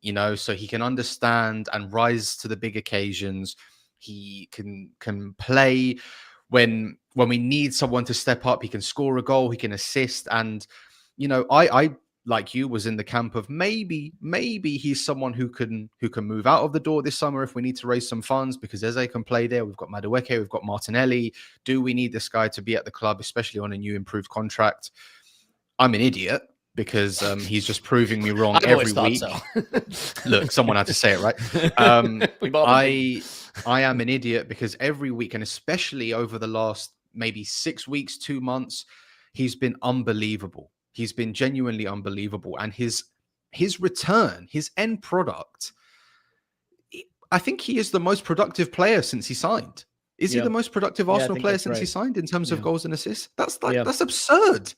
you know, so he can understand and rise to the big occasions. He can play when we need someone to step up. He can score a goal, he can assist. And, you know, I like you, was in the camp of maybe he's someone who can move out of the door this summer if we need to raise some funds, because Eze can play there. We've got Madueke, we've got Martinelli. Do we need this guy to be at the club, especially on a new improved contract? I'm an idiot because he's just proving me wrong every week. So. Look, someone had to say it, right? I am an idiot because every week, and especially over the last maybe 6 weeks, 2 months, he's been unbelievable. He's been genuinely unbelievable. And his return, his end product, I think he is the most productive player since he signed. Is he the most productive Arsenal player since he signed in terms of goals and assists? That's that's absurd.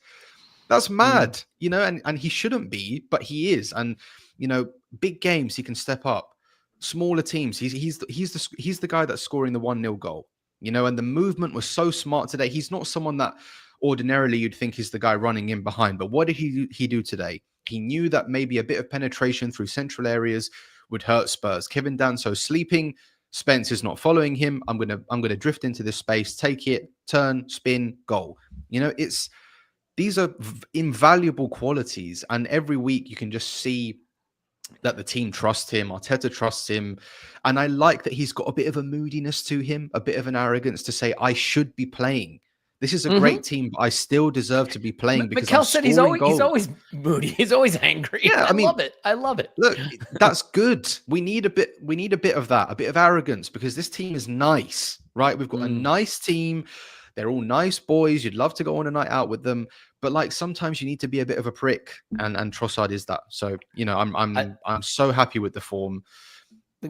That's mad, you know, and he shouldn't be, but he is. And, you know, big games, he can step up. Smaller teams, he's the guy that's scoring the 1-0 goal, you know, and the movement was so smart today. He's not someone that ordinarily you'd think is the guy running in behind, but what did he do today? He knew that maybe a bit of penetration through central areas would hurt Spurs. Kevin Danso sleeping, Spence is not following him. I'm gonna drift into this space, take it, turn, spin, goal. You know, these are invaluable qualities, and every week you can just see that the team trusts him, Arteta trusts him, and I like that he's got a bit of a moodiness to him, a bit of an arrogance to say, I should be playing. This is a great team, but I still deserve to be playing. Because Mikel said he's always moody. He's always angry. Yeah, I mean, love it. I love it. Look, that's good. We need a bit of that, a bit of arrogance, because this team is nice, right? We've got a nice team. They're all nice boys. You'd love to go on a night out with them, but like sometimes you need to be a bit of a prick, and Trossard is that. So, you know, I'm so happy with the form.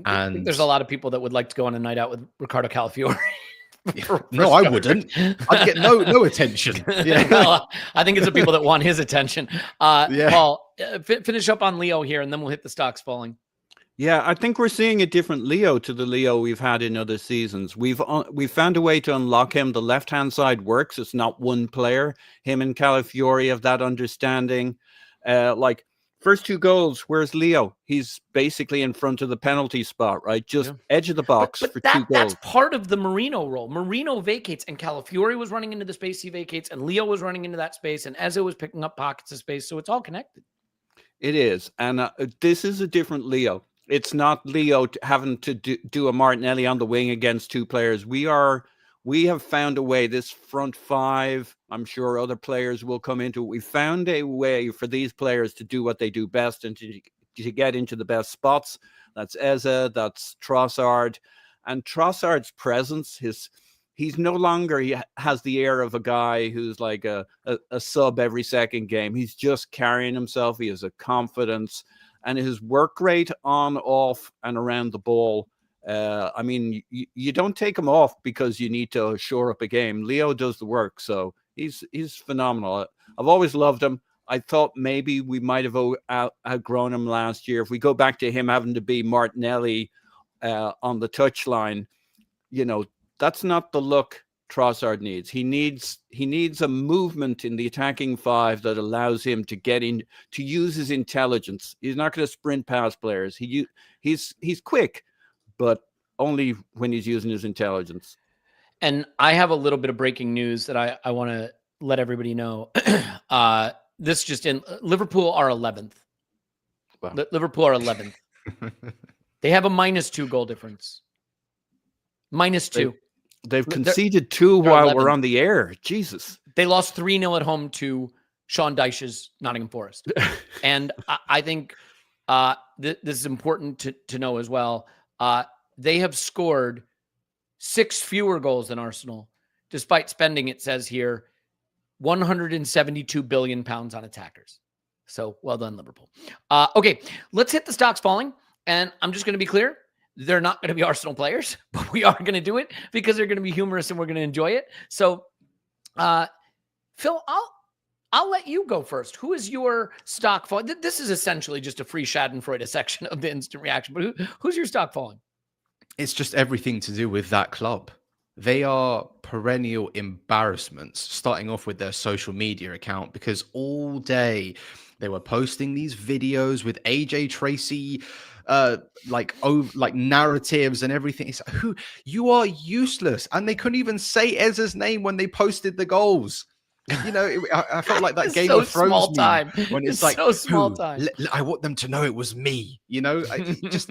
I think there's a lot of people that would like to go on a night out with Ricardo Calafiori. No, I wouldn't. I'd get no attention. Yeah. Well, I think it's the people that want his attention. Paul, finish up on Leo here, and then we'll hit the stocks falling. Yeah, I think we're seeing a different Leo to the Leo we've had in other seasons. We've found a way to unlock him. The left-hand side works. It's not one player. Him and Calafiori have that understanding. Like first 2 goals, where's Leo? He's basically in front of the penalty spot, right? Just edge of the box for 2 goals. That's part of the Marino role. Marino vacates, and Calafiori was running into the space he vacates, and Leo was running into that space, and Eze was picking up pockets of space. So it's all connected. It is. And this is a different Leo. It's not Leo having to do a Martinelli on the wing against 2 players. We have found a way. This front 5, I'm sure other players will come into it. We found a way for these players to do what they do best and to get into the best spots. That's Eze, that's Trossard. And Trossard's presence, he's no longer, he has the air of a guy who's like a sub every second game. He's just carrying himself. He has a confidence. And his work rate on, off, and around the ball. I mean, you don't take him off because you need to shore up a game. Leo does the work, so he's phenomenal. I've always loved him. I thought maybe we might have outgrown him last year. If we go back to him having to be Martinelli on the touchline, you know, that's not the look Trossard needs. He needs a movement in the attacking 5 that allows him to get in, to use his intelligence. He's not going to sprint past players. He's quick, but only when he's using his intelligence. And I have a little bit of breaking news that I want to let everybody know. This just in: Liverpool are 11th. Wow. Liverpool are 11th. They have a -2 goal difference. -2. They've conceded 2 while 11. We're on the air. Jesus. They lost 3-0 at home to Sean Dyche's Nottingham Forest. And I think this is important to know as well. They have scored 6 fewer goals than Arsenal, despite spending, it says here, £172 billion on attackers. So well done, Liverpool. Okay, let's hit the stocks falling. And I'm just going to be clear. They're not going to be Arsenal players, but we are going to do it because they're going to be humorous and we're going to enjoy it. So, Phil, I'll let you go first. Who is your stock fall? This is essentially just a free Schadenfreude section of the instant reaction, but who's your stock falling? It's just everything to do with that club. They are perennial embarrassments, starting off with their social media account, because all day they were posting these videos with AJ Tracy, like narratives and everything. It's you are useless, and they couldn't even say Eze's name when they posted the goals. You know, I felt like that It's Game so of Thrones small meme time. when it's It's like, so small "Who? time. I want them to know it was me." You know, just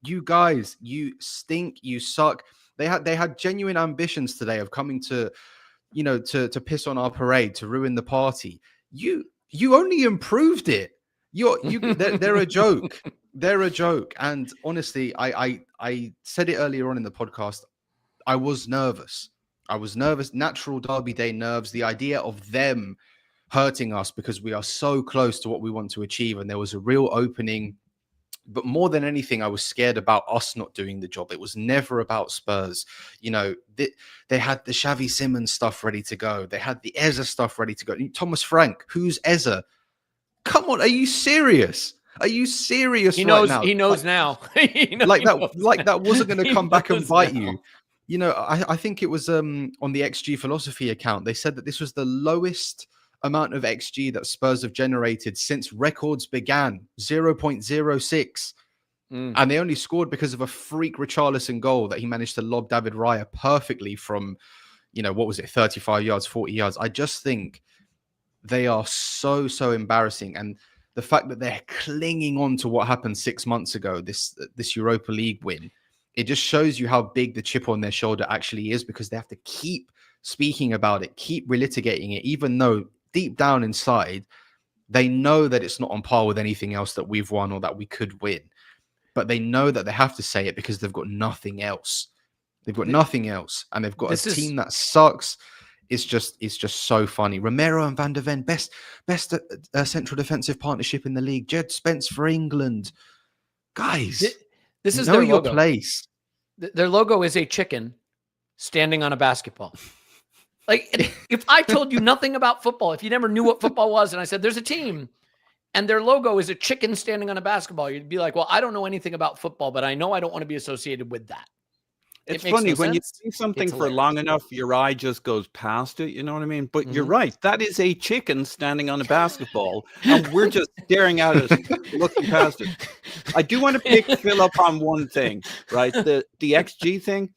you guys, you stink, you suck. They had genuine ambitions today of coming to, you know, to piss on our parade, to ruin the party. You only improved it. They're a joke. They're a joke. And honestly, I said it earlier on in the podcast. I was nervous. I was nervous. Natural Derby Day nerves. The idea of them hurting us because we are so close to what we want to achieve, and there was a real opening. But more than anything, I was scared about us not doing the job. It was never about Spurs. You know, they had the Xavi Simons stuff ready to go. They had the Eza stuff ready to go. Thomas Frank, who's Eza? Come on, are you serious? Are you serious He right knows. now? He knows now. Like that wasn't going to come back and bite now. you. You know, I think it was on the XG Philosophy account. They said that this was the lowest amount of XG that Spurs have generated since records began, 0.06. And they only scored because of a freak Richarlison goal that he managed to lob David Raya perfectly from, you know, what was it, 35 yards, 40 yards. I just think they are so embarrassing. And the fact that they're clinging on to what happened 6 months ago, this Europa League win, it just shows you how big the chip on their shoulder actually is, because they have to keep speaking about it, keep relitigating it, even though deep down inside, they know that it's not on par with anything else that we've won or that we could win. But they know that they have to say it because they've got nothing else. They've got nothing else. And they've got a team that sucks. It's just so funny. Romero and Van der Ven, best central defensive partnership in the league. Jed Spence for England. Guys, this is know their your logo. place. Their logo is a chicken standing on a basketball. Like, if I told you nothing about football, if you never knew what football was, and I said there's a team and their logo is a chicken standing on a basketball, you'd be like, well, I don't know anything about football, but I know I don't want to be associated with that. It's funny when you see something for long enough, your eye just goes past it. You know what I mean? But you're right. That is a chicken standing on a basketball, and we're just staring at it, looking past it. I do want to pick Phil up on one thing, right? The XG thing.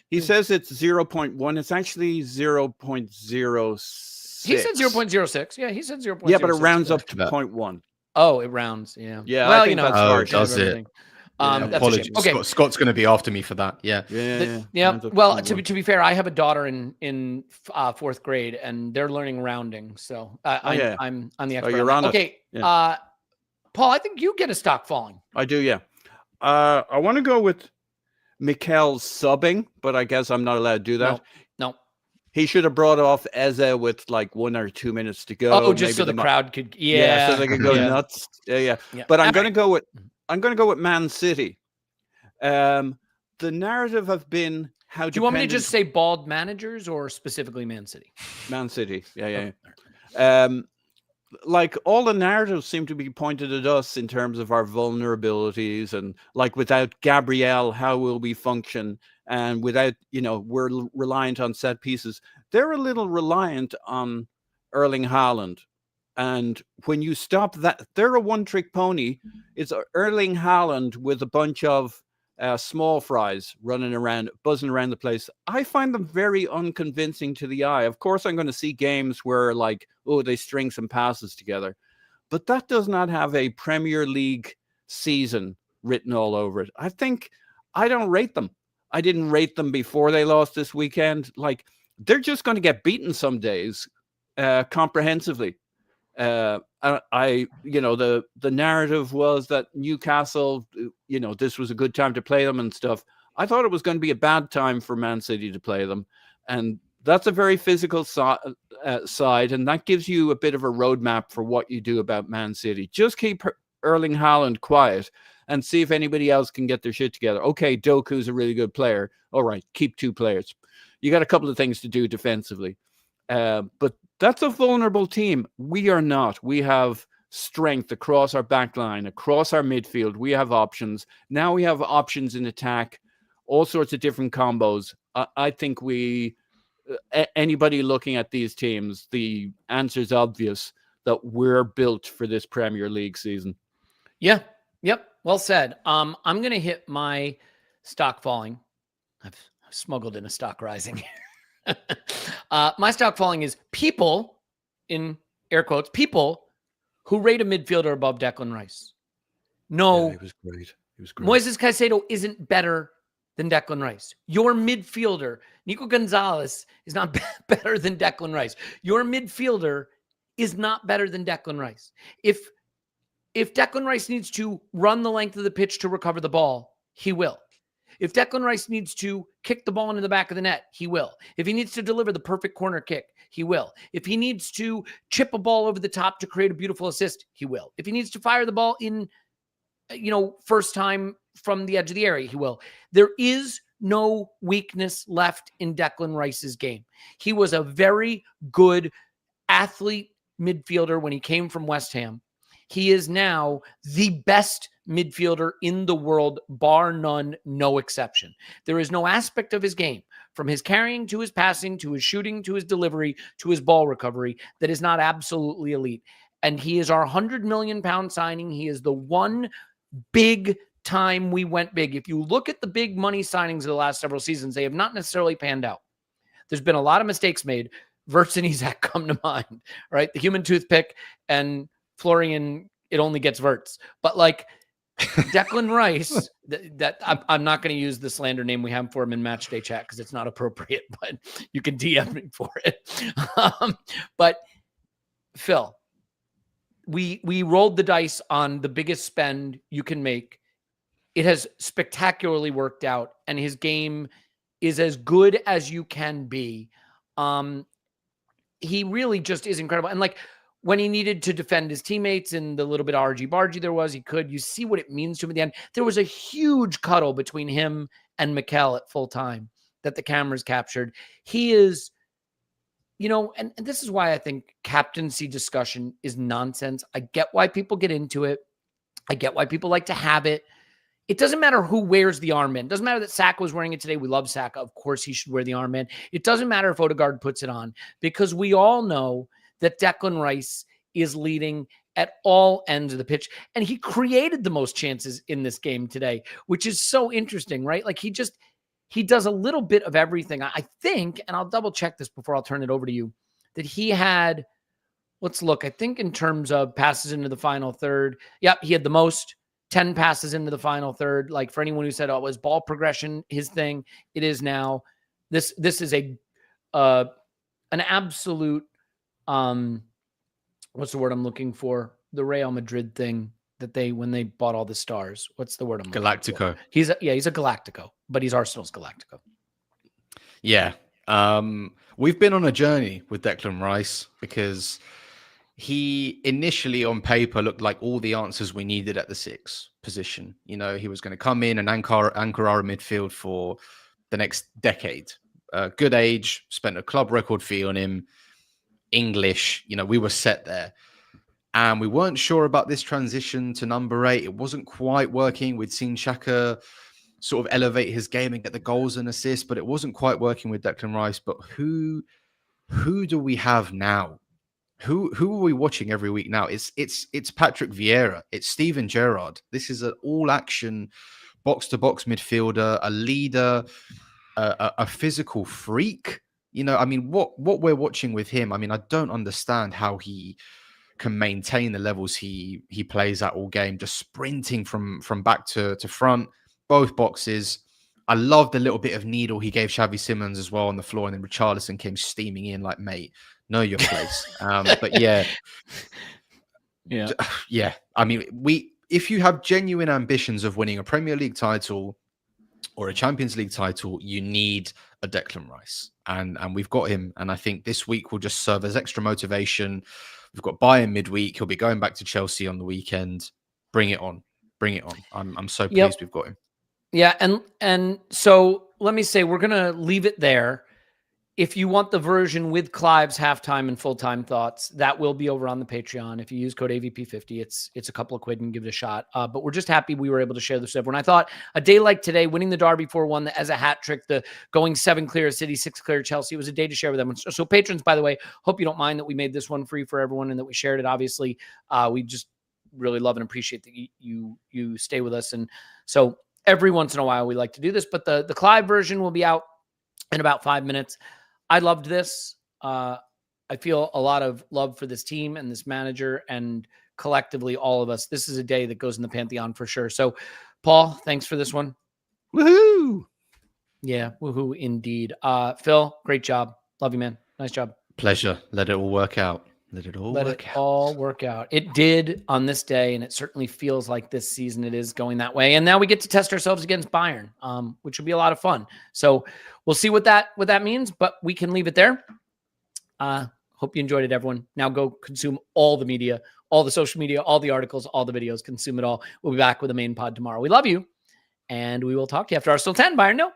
He says it's 0.1. It's actually 0.06. He said 0.06. Yeah, he said 0.06. Yeah, but it rounds up to 0.1. Oh, it rounds. Yeah. Yeah. Well, I think that's harsh. Does it? That's apologies. Okay. Scott's going to be after me for that. Yeah. Yeah. Well, to be fair, I have a daughter in fourth grade, and they're learning rounding. So I'm on the expert. You're on okay. Yeah. Paul, I think you get a stock falling. I do. Yeah. I want to go with Mikel's subbing, but I guess I'm not allowed to do that. No. He should have brought off Eze with like 1 or 2 minutes to go. Oh, just so the crowd could, so they could go nuts. Yeah. But I'm going to go with Man City. The narrative have been how. Do you want me to just say bald managers or specifically Man City? Man City. Yeah. Like all the narratives seem to be pointed at us in terms of our vulnerabilities, and like without Gabriel, how will we function? And without, we're reliant on set pieces. They're a little reliant on Erling Haaland. And when you stop that, they're a one-trick pony. It's Erling Haaland with a bunch of small fries running around, buzzing around the place. I find them very unconvincing to the eye. Of course, I'm going to see games where they string some passes together. But that does not have a Premier League season written all over it. I think I don't rate them. I didn't rate them before they lost this weekend. Like, they're just going to get beaten some days comprehensively. The narrative was that Newcastle, this was a good time to play them and stuff. I thought it was going to be a bad time for Man City to play them. And that's a very physical side. And that gives you a bit of a roadmap for what you do about Man City. Just keep Erling Haaland quiet and see if anybody else can get their shit together. Okay, Doku's a really good player. All right, keep 2 players. You got a couple of things to do defensively. But that's a vulnerable team. We are not. We have strength across our back line, across our midfield. We have options. Now we have options in attack, all sorts of different combos. I think anybody looking at these teams, the answer is obvious that we're built for this Premier League season. Yeah. Yep. Well said. I'm going to hit my stock falling. I've smuggled in a stock rising here. My stock falling is people in air quotes, people who rate a midfielder above Declan Rice. Yeah, No, he was great. He was great. Moises Caicedo isn't better than Declan Rice. Your midfielder, Nico Gonzalez, is not better than Declan Rice. Your midfielder is not better than Declan Rice. If Declan Rice needs to run the length of the pitch to recover the ball, he will. If Declan Rice needs to kick the ball into the back of the net, he will. If he needs to deliver the perfect corner kick, he will. If he needs to chip a ball over the top to create a beautiful assist, he will. If he needs to fire the ball in, first time from the edge of the area, he will. There is no weakness left in Declan Rice's game. He was a very good athlete midfielder when he came from West Ham. He is now the best midfielder in the world, bar none, no exception. There is no aspect of his game, from his carrying to his passing, to his shooting, to his delivery, to his ball recovery, that is not absolutely elite. And he is our £100 million signing. He is the one big time we went big. If you look at the big money signings of the last several seasons, they have not necessarily panned out. There's been a lot of mistakes made. Wirtz and Isak come to mind, right? The human toothpick and Florian, it only gets Wirtz. But like Declan Rice, that I'm not going to use the slander name we have for him in Matchday Chat because it's not appropriate, but you can DM me for it. But Phil, we rolled the dice on the biggest spend you can make. It has spectacularly worked out, and his game is as good as you can be. He really just is incredible. And like when he needed to defend his teammates and the little bit of argy-bargy there was, he could. You see what it means to him at the end. There was a huge cuddle between him and Mikel at full time that the cameras captured. He is, and this is why I think captaincy discussion is nonsense. I get why people get into it. I get why people like to have it. It doesn't matter who wears the armband. It doesn't matter that Saka was wearing it today. We love Saka. Of course, he should wear the armband. It doesn't matter if Odegaard puts it on, because we all know that Declan Rice is leading at all ends of the pitch. And he created the most chances in this game today, which is so interesting, right? Like he does a little bit of everything. I think, and I'll double check this before I'll turn it over to you, that he had, let's look, I think in terms of passes into the final third. Yep, he had the most. 10 passes into the final third. Like for anyone who said, was ball progression his thing? It is now. This is an absolute, what's the word I'm looking for? The Real Madrid thing that when they bought all the stars. What's the word I'm looking Galactico. for? He's a Galactico, but he's Arsenal's Galactico. Yeah. We've been on a journey with Declan Rice because he initially on paper looked like all the answers we needed at the 6 position. He was going to come in and anchor our midfield for the next decade. Good age, spent a club record fee on him. English, we were set there. And we weren't sure about this transition to number 8. It wasn't quite working. We'd seen Xhaka sort of elevate his game and get the goals and assists, but it wasn't quite working with Declan Rice. But who do we have now? Who are we watching every week now? It's Patrick Vieira. It's Steven Gerrard. This is an all-action, box-to-box midfielder, a leader, a physical freak. What we're watching with him, I don't understand how he can maintain the levels he plays at all game, just sprinting from back to front, both boxes. I love the little bit of needle he gave Xavi Simons as well on the floor, and then Richarlison came steaming in like, mate, know your place. But yeah. If you have genuine ambitions of winning a Premier League title or a Champions League title, you need a Declan Rice, and we've got him. And I think this week will just serve as extra motivation. We've got Bayern midweek. He'll be going back to Chelsea on the weekend. Bring it on. I'm so pleased we've got him. Yeah, and so let me say, we're going to leave it there. If you want the version with Clive's halftime and full-time thoughts, that will be over on the Patreon. If you use code AVP50, it's a couple of quid and give it a shot. But we're just happy we were able to share this with everyone. I thought a day like today, winning the Derby 4-1 as a hat trick, the going 7 clear City, 6 clear Chelsea, was a day to share with them. So patrons, by the way, hope you don't mind that we made this one free for everyone and that we shared it. Obviously, we just really love and appreciate that you stay with us. And so every once in a while, we like to do this. But the Clive version will be out in about 5 minutes. I loved this. I feel a lot of love for this team and this manager, and collectively all of us. This is a day that goes in the Pantheon for sure. So, Paul, thanks for this one. Woohoo! Yeah, woohoo indeed. Phil, great job. Love you, man. Nice job. Pleasure. Let it all work out. Let it all work out. It did on this day, and it certainly feels like this season it is going that way. And now we get to test ourselves against Bayern, which will be a lot of fun. So we'll see what that means, but we can leave it there. Hope you enjoyed it, everyone. Now go consume all the media, all the social media, all the articles, all the videos. Consume it all. We'll be back with the main pod tomorrow. We love you, and we will talk to you after Arsenal 10. Bayern 0.